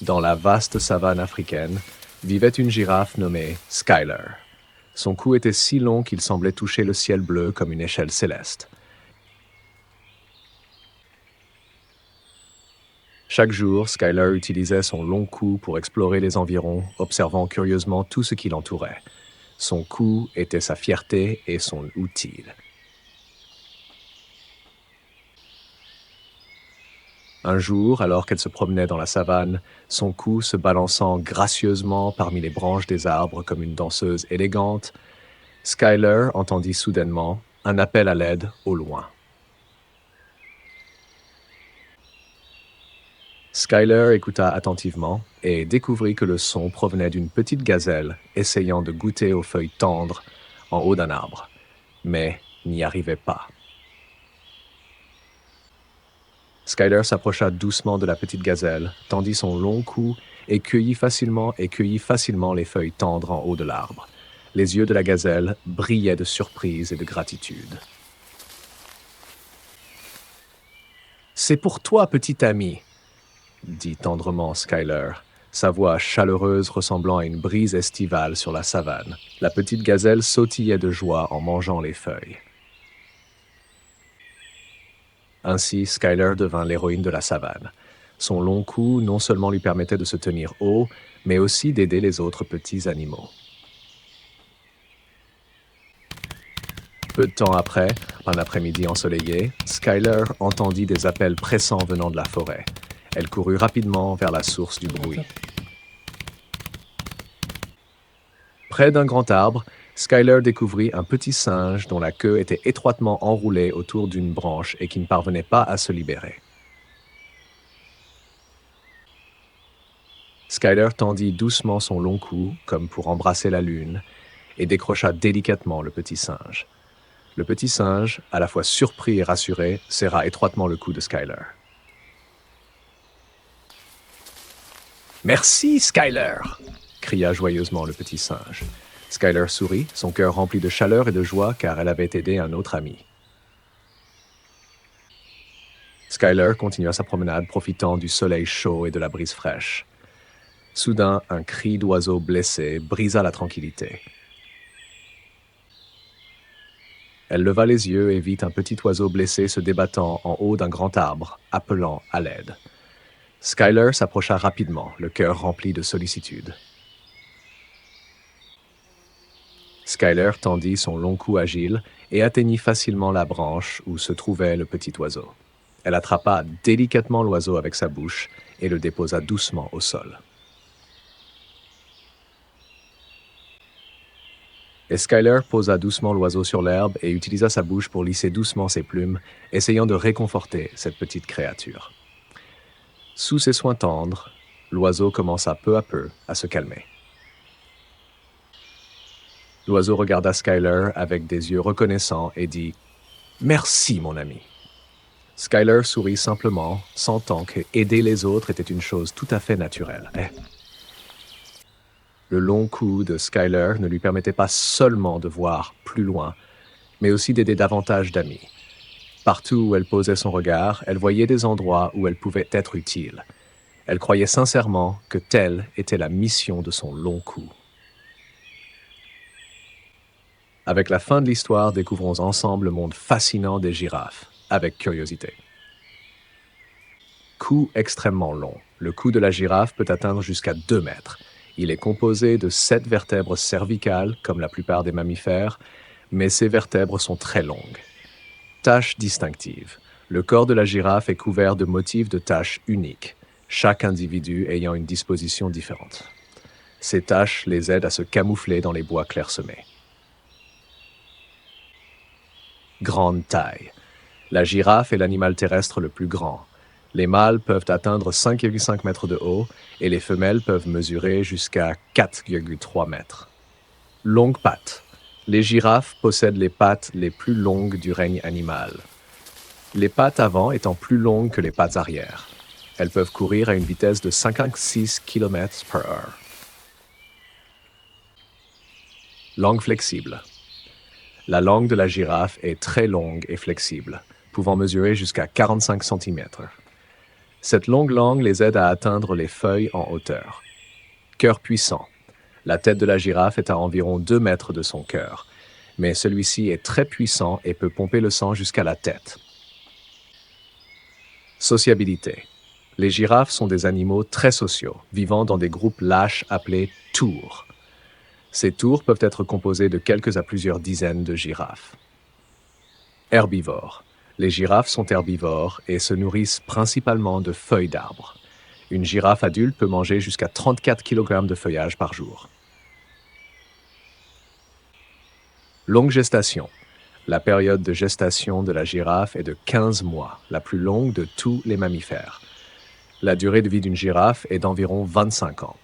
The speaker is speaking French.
Dans la vaste savane africaine, vivait une girafe nommée Skyler. Son cou était si long qu'il semblait toucher le ciel bleu comme une échelle céleste. Chaque jour, Skyler utilisait son long cou pour explorer les environs, observant curieusement tout ce qui l'entourait. Son cou était sa fierté et son outil. Un jour, alors qu'elle se promenait dans la savane, son cou se balançant gracieusement parmi les branches des arbres comme une danseuse élégante, Skyler entendit soudainement un appel à l'aide au loin. Skyler écouta attentivement et découvrit que le son provenait d'une petite gazelle essayant de goûter aux feuilles tendres en haut d'un arbre, mais n'y arrivait pas. Skyler s'approcha doucement de la petite gazelle, tendit son long cou et cueillit facilement les feuilles tendres en haut de l'arbre. Les yeux de la gazelle brillaient de surprise et de gratitude. « C'est pour toi, petit ami !» dit tendrement Skyler, sa voix chaleureuse ressemblant à une brise estivale sur la savane. La petite gazelle sautillait de joie en mangeant les feuilles. Ainsi, Skyler devint l'héroïne de la savane. Son long cou non seulement lui permettait de se tenir haut, mais aussi d'aider les autres petits animaux. Peu de temps après, un après-midi ensoleillé, Skyler entendit des appels pressants venant de la forêt. Elle courut rapidement vers la source du bruit. Près d'un grand arbre, Skyler découvrit un petit singe dont la queue était étroitement enroulée autour d'une branche et qui ne parvenait pas à se libérer. Skyler tendit doucement son long cou, comme pour embrasser la lune, et décrocha délicatement le petit singe. Le petit singe, à la fois surpris et rassuré, serra étroitement le cou de Skyler. « Merci, Skyler !» cria joyeusement le petit singe. Skyler sourit, son cœur rempli de chaleur et de joie car elle avait aidé un autre ami. Skyler continua sa promenade profitant du soleil chaud et de la brise fraîche. Soudain, un cri d'oiseau blessé brisa la tranquillité. Elle leva les yeux et vit un petit oiseau blessé se débattant en haut d'un grand arbre, appelant à l'aide. Skyler s'approcha rapidement, le cœur rempli de sollicitude. Skyler tendit son long cou agile et atteignit facilement la branche où se trouvait le petit oiseau. Elle attrapa délicatement l'oiseau avec sa bouche et le déposa doucement au sol. Et Skyler posa doucement l'oiseau sur l'herbe et utilisa sa bouche pour lisser doucement ses plumes, essayant de réconforter cette petite créature. Sous ses soins tendres, l'oiseau commença peu à peu à se calmer. L'oiseau regarda Skyler avec des yeux reconnaissants et dit « Merci, mon ami ». Skyler sourit simplement, sentant que aider les autres était une chose tout à fait naturelle. Le long cou de Skyler ne lui permettait pas seulement de voir plus loin, mais aussi d'aider davantage d'amis. Partout où elle posait son regard, elle voyait des endroits où elle pouvait être utile. Elle croyait sincèrement que telle était la mission de son long cou. Avec la fin de l'histoire, découvrons ensemble le monde fascinant des girafes, avec curiosité. Cou extrêmement long. Le cou de la girafe peut atteindre jusqu'à 2 mètres. Il est composé de 7 vertèbres cervicales, comme la plupart des mammifères, mais ces vertèbres sont très longues. Taches distinctives. Le corps de la girafe est couvert de motifs de taches uniques, chaque individu ayant une disposition différente. Ces taches les aident à se camoufler dans les bois clairsemés. Grande taille. La girafe est l'animal terrestre le plus grand. Les mâles peuvent atteindre 5,5 mètres de haut et les femelles peuvent mesurer jusqu'à 4,3 mètres. Longues pattes. Les girafes possèdent les pattes les plus longues du règne animal. Les pattes avant étant plus longues que les pattes arrière. Elles peuvent courir à une vitesse de 56 km/h. Langue flexible. La langue de la girafe est très longue et flexible, pouvant mesurer jusqu'à 45 cm. Cette longue langue les aide à atteindre les feuilles en hauteur. Cœur puissant. La tête de la girafe est à environ 2 mètres de son cœur, mais celui-ci est très puissant et peut pomper le sang jusqu'à la tête. Sociabilité. Les girafes sont des animaux très sociaux, vivant dans des groupes lâches appelés tours. Ces tours peuvent être composés de quelques à plusieurs dizaines de girafes. Herbivores. Les girafes sont herbivores et se nourrissent principalement de feuilles d'arbres. Une girafe adulte peut manger jusqu'à 34 kg de feuillage par jour. Longue gestation. La période de gestation de la girafe est de 15 mois, la plus longue de tous les mammifères. La durée de vie d'une girafe est d'environ 25 ans.